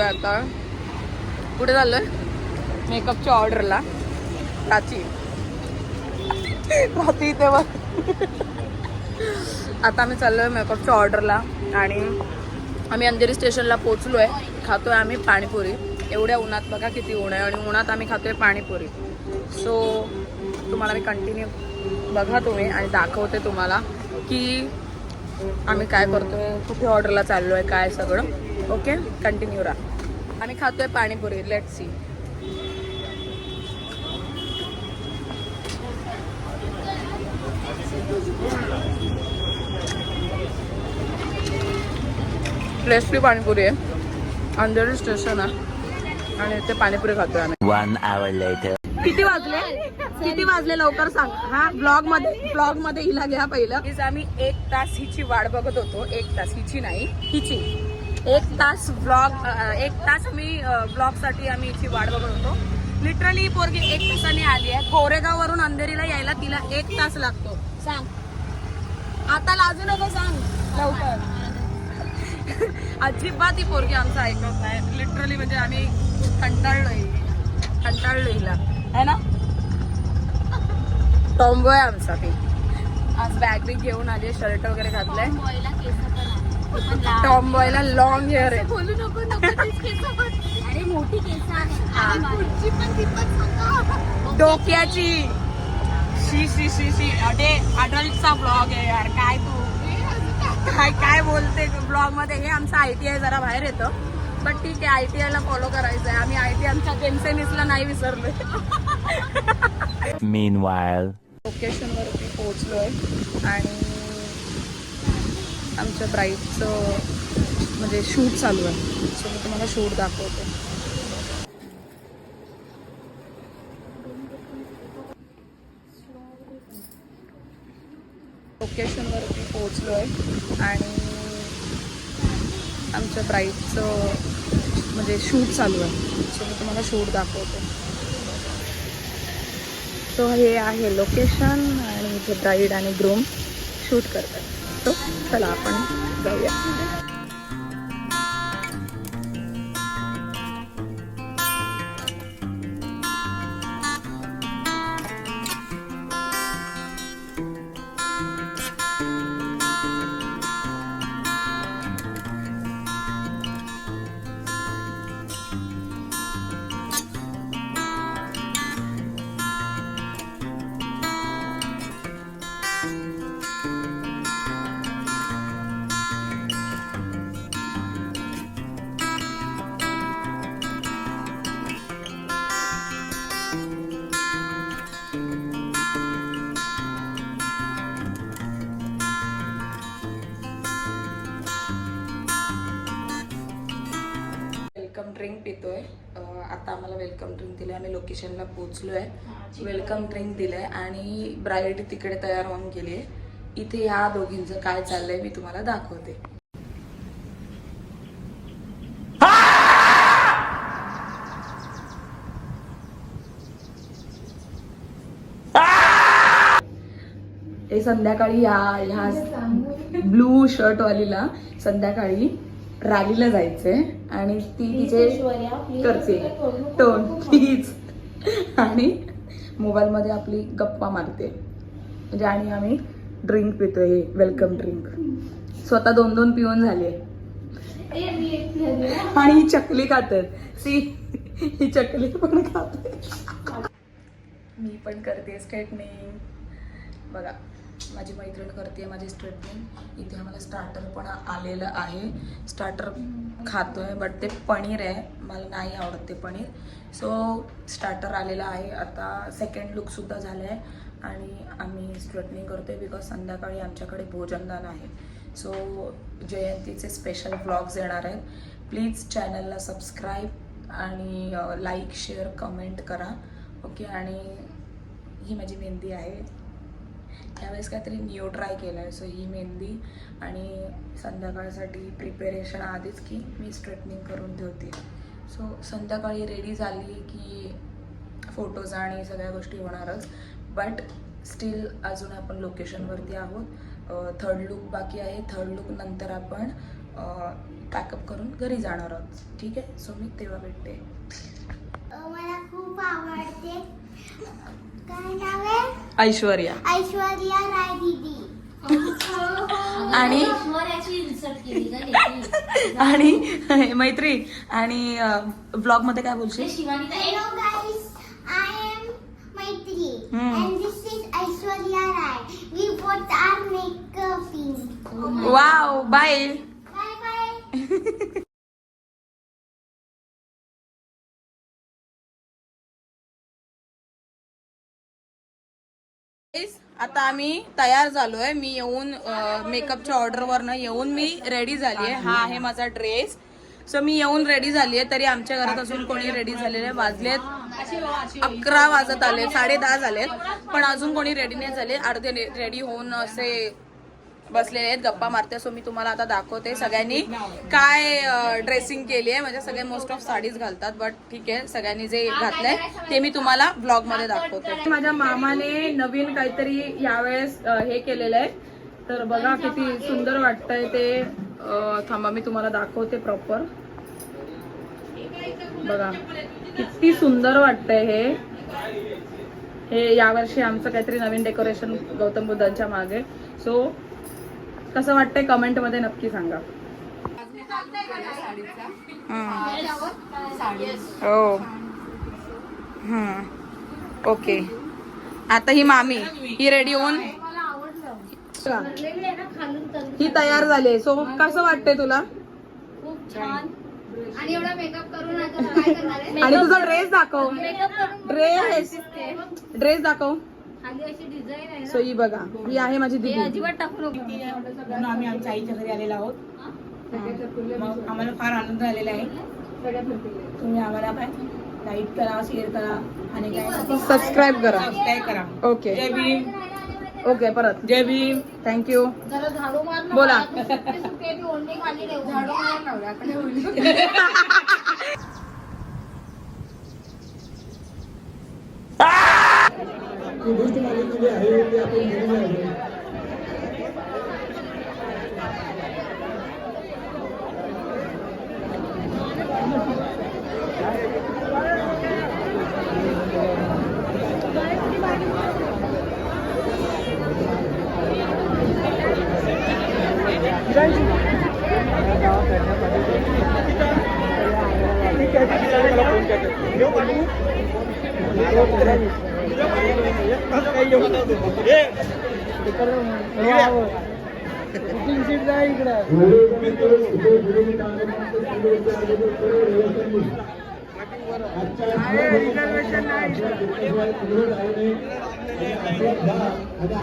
आता कुठे चाललोय मेकअपच्या ऑर्डरला. प्राची इथे बघ. आता आम्ही चाललोय मेकअपच्या ऑर्डरला आणि आम्ही अंधेरी स्टेशनला पोहोचलोय. खातोय आम्ही पाणीपुरी. एवढ्या उन्हात बघा किती ऊन आहे आणि उन्हात आम्ही खातोय पाणीपुरी. सो तुम्हाला मी कंटिन्यू बघा तुम्ही आणि दाखवते तुम्हाला की आम्ही काय करतोय, कुठे ऑर्डरला चाललोय, काय सगळं. ओके, कंटिन्यू राहा. आम्ही खातोय panipuri. Let's see. Tasty panipuri आहे. अंधेरी स्टेशन आहे आणि इथे पाणीपुरी खातोय आम्ही. 1 hour later. किती वाजले लवकर सांग. हा ब्लॉग मध्ये हिला घ्या पहिलं. प्लीज आम्ही 1 तास हिची वाट बघत होतो. 1 तास हिची नाही, हिची 1 तास एक तास मी ब्लॉग साठी आम्ही हिची वाट बघत होतो. लिटरली पोरगी 1 तासाने आली आहे. कोरेगाव वरून अंधेरीला यायला तिला 1 तास लागतो. सांग आता, लाजू नको, सांग लवकर. अजिबात ही पोरगी आमचं ऐकत नाही. लिटरली म्हणजे आम्ही कंटाळलो हिला, है ना. टॉम्बॉय आमचा ती. आज बॅग बिग घेऊन आली, शर्ट वगैरे घातलंय. टॉम्बॉयला लॉंग हेअर आहे. बोलू नको अरे मोठी केस आहे. डोक्याची शी अडे अडल्टचा ब्लॉग आहे यार. काय तू काय बोलते ब्लॉग मध्ये. हे आमचं ITI जरा बाहेर येतं, बट ठीक आहे. ITI ला फॉलो करायचंय आम्ही. ITI आमच्या जेन्सेनिसला नाही विसरलोय. Meanwhile. लोकेशन वरती पोहोचलोय आणि आमच्या ब्राईडचं म्हणजे शूट चालू आहे. सो मी तुम्हाला शूट दाखवते. लोकेशन वरती पोहोचलोय आणि आमच्या ब्राईडचं म्हणजे शूट चालू आहे. सो मी तुम्हाला शूट दाखवते. सो हे आहे लोकेशन आणि इथे ब्राईड आणि ग्रूम शूट करतात. सो चला आपण जाऊया. वेलकम ड्रिंक पितोय. आता आम्हाला वेलकम ड्रिंक दिलंय. आम्ही लोकेशनला पोहोचलोय. वेलकम ड्रिंक दिलंय आणि ब्राईड तिकडे तयार होऊन गेली आहे. इथे ह्या दोघींचं काय चाललंय मी तुम्हाला दाखवते. हे संध्याकाळी ह्या ब्लू शर्ट वालीला संध्याकाळी रॅलीला जायचंय आणि ती तिचे करते टोन प्लीज आणि मोबाईल मध्ये आपली गप्पा मारते म्हणजे. आणि आम्ही ड्रिंक पितोय, हे वेलकम ड्रिंक. स्वतः 2-2 पिऊन झाले आणि ही चकली खातात. सी ही चकली पण खाते. मी पण करते स्ट्रेटनिंग. बघा माझी मैत्रीण करते माझी स्ट्रेटनिंग. इथे आम्हाला स्टार्टर पण आलेलं आहे. स्टार्टर खातोय बट ते पनीर आहे, मला नाही आवडत ते पनीर. सो स्टार्टर आलेला आहे. आता सेकंड लुकसुद्धा झालं आहे आणि आम्ही स्ट्रेटनिंग करतोय बिकॉज संध्याकाळी आमच्याकडे भोजनदान आहे. सो जयंतीचे स्पेशल व्लॉग्स येणार आहेत. प्लीज चॅनलला सबस्क्राईब आणि लाईक शेअर कमेंट करा. ओके. आणि ही माझी मेहंदी आहे. त्यावेळेस काहीतरी न्यू ट्राय केलं आहे. सो ही मेहंदी आणि संध्याकाळसाठी प्रिपेरेशन आधीच की मी स्ट्रेटनिंग करून ठेवते. सो संध्याकाळी रेडी झाली की फोटोज आणि सगळ्या गोष्टी होणारच. बट स्टील अजून आपण लोकेशनवरती आहोत. थर्ड लुक बाकी आहे. थर्ड लुक नंतर आपण पॅकअप करून घरी जाणार आहोत. ठीक आहे, सो मी तेव्हा भेटते. मला खूप आवडते. काय नाव आहे? ऐश्वर्या. ऐश्वर्या राय दीदी. आणि आणि मैत्री आणि ब्लॉग मध्ये काय बोलशील? Hello guys, I am Maitri and this is Aishwarya Rai. We both are makeuping. Wow, bye. Bye bye. आता आम्ही तयार झालोय. मी येऊन मेकअपच्या ऑर्डरवरनं येऊन मी रेडी झालीये. हा आहे माझा ड्रेस. सो मी येऊन रेडी झालीये, तरी आमच्या घरात अजून कोणी रेडी झालेले. वाजलेत 11 वाजत आले, 10:30 झालेत, पण अजून कोणी रेडी नाही झाले. अर्धे रेडी होऊन असे बसलेले आहेत, गप्पा मारते. सो मी तुम्हाला आता दाखवते सगळ्यांनी काय ड्रेसिंग केली आहे. म्हणजे सगळे मोस्ट ऑफ साडीज घालतात, बट ठीक आहे, सगळ्यांनी जे घातलंय ते मी तुम्हाला ब्लॉग मध्ये दाखवते. माझ्या मामाने नवीन काहीतरी यावेळेस हे केलेलं आहे, तर बघा किती सुंदर वाटतंय ते. थांबा मी तुम्हाला दाखवते प्रॉपर. बघा किती सुंदर वाटतंय हे यावर्षी आमचं काहीतरी नवीन डेकोरेशन गौतम बुद्धांच्या मागे. सो कसं वाटतंय कमेंट मध्ये नक्की सांगा. हो, ओके. आता ही मामी ही रेडी होऊन ही तयार झाली. सो कसं वाटतंय तुला? खूप छान. आणि एवढा मेकअप करून आता काय करणार आहे? आणि तुझा ड्रेस दाखव. मेकअप करून ड्रेस दाखव. खाली अशी डिझाइन आहे. सो ही बघा, ही आहे माझी हे दीदी. अजिबात टाकू नको. म्हणून आम्ही आमच्या आईच्या घरी आलेलो आहोत. मग आम्हाला फार आनंद झालेला आहे. तुम्ही आम्हाला काय लाईक करा, शेअर करा आणि काय सबस्क्राईब करा. सबस्क्राईब करा. ओके, जय भीम. ओके, परत जय भीम. थँक्यू. जरा झाडू मार ना. बोला. सुके बी ओढणी खाली ठेव. झाडू मार नवऱ्याकडे ओढणी.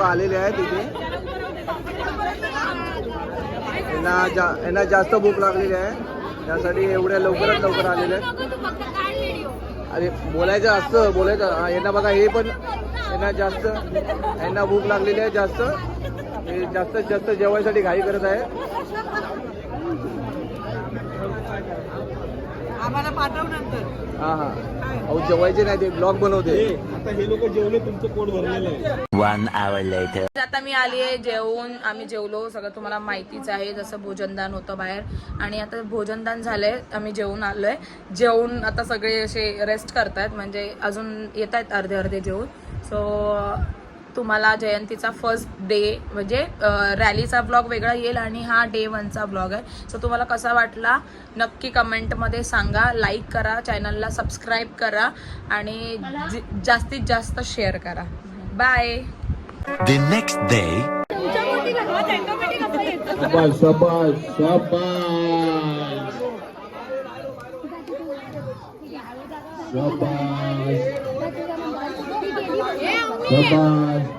आलेले आहेत इथे. यांना जास्त भूक लागलेली आहे, त्यासाठी एवढ्या लवकरात लवकर आलेले आहेत. अरे बोलायचं असतं, बोलायचं. यांना बघा, हे पण यांना भूक लागलेली आहे जास्त. हे जास्तीत जास्त जेवायसाठी घाई करत आहे. आम्हाला पाठव नंतर. हा हा, अहो जेवायचे नाही, ते ब्लॉग बनवते. आता हे लोक जेवले, तुमचं पोट भरलेलं आहे. 1 hour later. आता मी आली आहे जेवून. आम्ही जेवलो, सगळं तुम्हाला माहितीच आहे. जसं भोजनदान होतं बाहेर, आणि आता भोजनदान झालंय, आम्ही जेवून आलोय. जेवून आता सगळे असे रेस्ट करतायत, म्हणजे अजून येत आहेत अर्धे जेवून. सो तुम्हाला जयंतीचा फर्स्ट डे म्हणजे रॅलीचा ब्लॉग वेगळा येईल, आणि हा डे 1चा ब्लॉग आहे. सो तुम्हाला कसा वाटला नक्की कमेंटमध्ये सांगा. लाईक करा, चॅनलला सबस्क्राईब करा, आणि जास्तीत जास्त शेअर करा. बाय. The next day. शाबास शाबास शाबास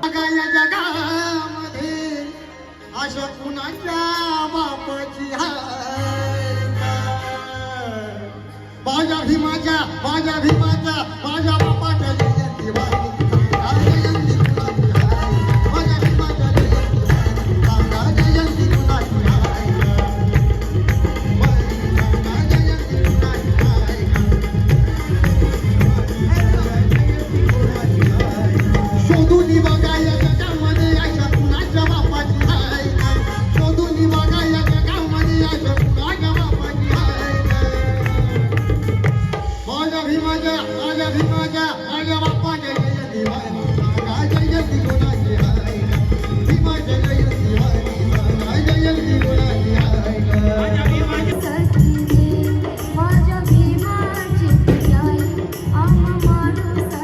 या जगामध्ये अशा कुणाच्या बापाची हाय माझ्या भीमाच्या माझ्या बापाच्या जयंती माझ्या भीमाच्या जयंती कुणाची शोधून बघा या जगामध्ये अशा कुणाच्या बापाची हाय शोधून बघा या जगामध्ये अशा कुणाच्या बापाची माझ्या बापाच्या जयंती वाली सांगा जयंती कोणाची आहे भीमाच्या जयंती वाली सांगा जयंती कोणाची आहे माझ्या भीमाची आई आम्हा माणूस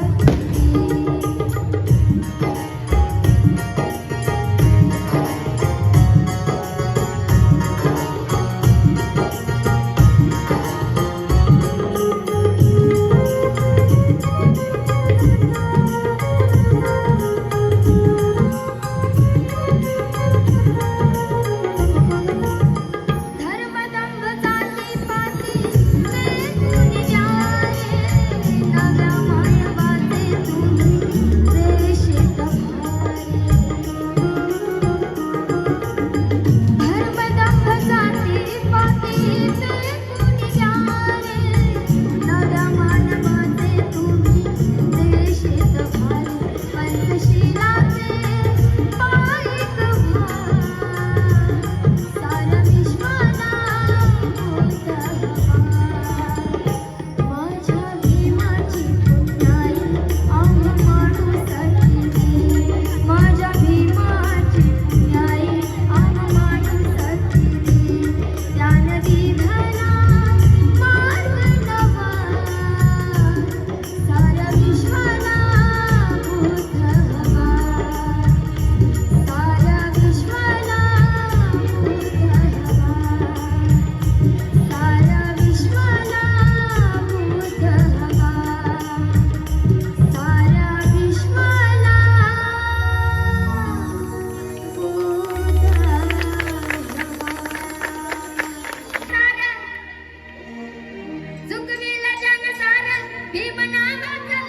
धर्मदंभ जाती पाती तुम्ही जाये नव्या मायवाचे तुम्ही प्रेषित धर्मदंभ जाती पाती तुम्ही जाये नव्या मानवाचे तुम्ही प्रेषित पंचशिलाचे पायिक सारा विश्वाला माझ्या भीमाची पुण्याई आम्हा माणूस माझ्या भीमाची पुण्याई आम्हा माणूस ज्ञान विधना मार्ग नवा सारा विश्वाला भूत हवा सारा विश्वाला भूत हवा सारा विश्वाला भूत हवा सारा विश्वाला भूत हवा झुकविला जन सारा भीम नावाचा